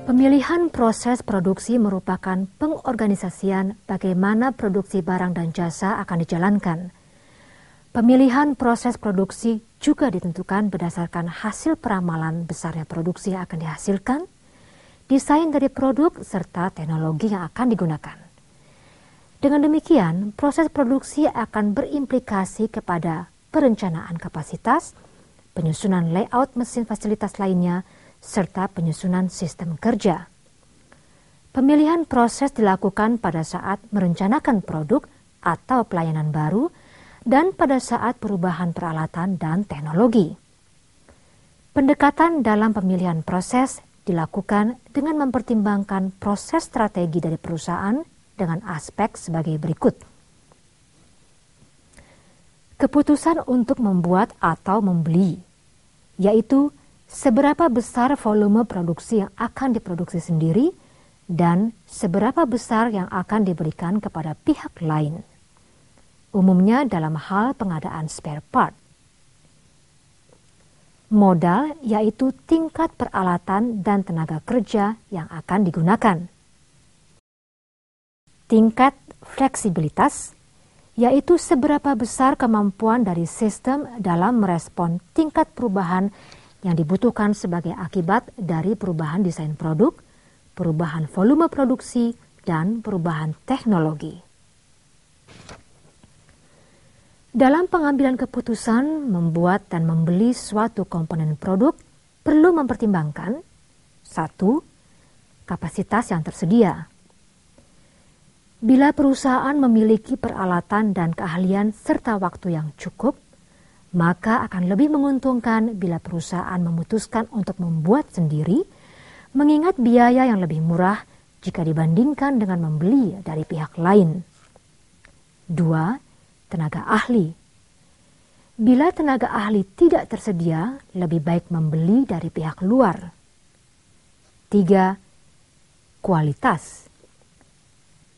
Pemilihan proses produksi merupakan pengorganisasian bagaimana produksi barang dan jasa akan dijalankan. Pemilihan proses produksi juga ditentukan berdasarkan hasil peramalan besarnya produksi yang akan dihasilkan, desain dari produk, serta teknologi yang akan digunakan. Dengan demikian, proses produksi akan berimplikasi kepada perencanaan kapasitas, penyusunan layout mesin fasilitas lainnya, serta penyusunan sistem kerja. Pemilihan proses dilakukan pada saat merencanakan produk atau pelayanan baru dan pada saat perubahan peralatan dan teknologi. Pendekatan dalam pemilihan proses dilakukan dengan mempertimbangkan proses strategi dari perusahaan dengan aspek sebagai berikut. Keputusan untuk membuat atau membeli, yaitu seberapa besar volume produksi yang akan diproduksi sendiri dan seberapa besar yang akan diberikan kepada pihak lain. Umumnya dalam hal pengadaan spare part. Modal, yaitu tingkat peralatan dan tenaga kerja yang akan digunakan. Tingkat fleksibilitas, yaitu seberapa besar kemampuan dari sistem dalam merespon tingkat perubahan yang dibutuhkan sebagai akibat dari perubahan desain produk, perubahan volume produksi, dan perubahan teknologi. Dalam pengambilan keputusan membuat dan membeli suatu komponen produk, perlu mempertimbangkan 1. Kapasitas yang tersedia. Bila perusahaan memiliki peralatan dan keahlian serta waktu yang cukup, maka akan lebih menguntungkan bila perusahaan memutuskan untuk membuat sendiri, mengingat biaya yang lebih murah jika dibandingkan dengan membeli dari pihak lain. 2. Tenaga ahli. Bila tenaga ahli tidak tersedia, lebih baik membeli dari pihak luar. 3. Kualitas.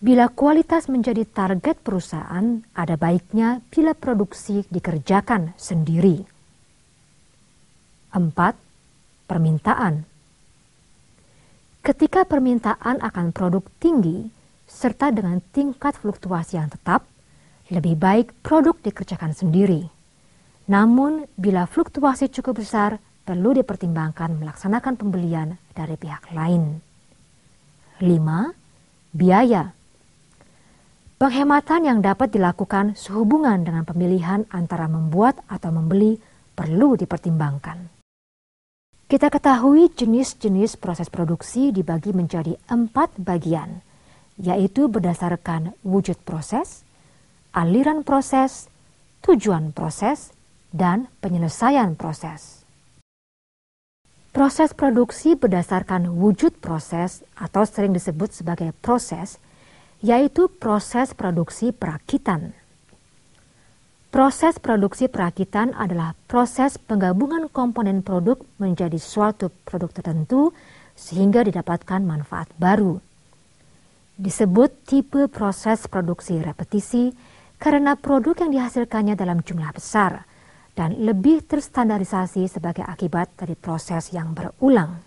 Bila kualitas menjadi target perusahaan, ada baiknya bila produksi dikerjakan sendiri. 4. Permintaan. Ketika permintaan akan produk tinggi, serta dengan tingkat fluktuasi yang tetap, lebih baik produk dikerjakan sendiri. Namun, bila fluktuasi cukup besar, perlu dipertimbangkan melaksanakan pembelian dari pihak lain. 5. Biaya. Penghematan yang dapat dilakukan sehubungan dengan pemilihan antara membuat atau membeli perlu dipertimbangkan. Kita ketahui jenis-jenis proses produksi dibagi menjadi 4 bagian, yaitu berdasarkan wujud proses, aliran proses, tujuan proses, dan penyelesaian proses. Proses produksi berdasarkan wujud proses atau sering disebut sebagai proses, yaitu proses produksi perakitan. Proses produksi perakitan adalah proses penggabungan komponen produk menjadi suatu produk tertentu sehingga didapatkan manfaat baru. Disebut tipe proses produksi repetisi karena produk yang dihasilkannya dalam jumlah besar dan lebih terstandarisasi sebagai akibat dari proses yang berulang.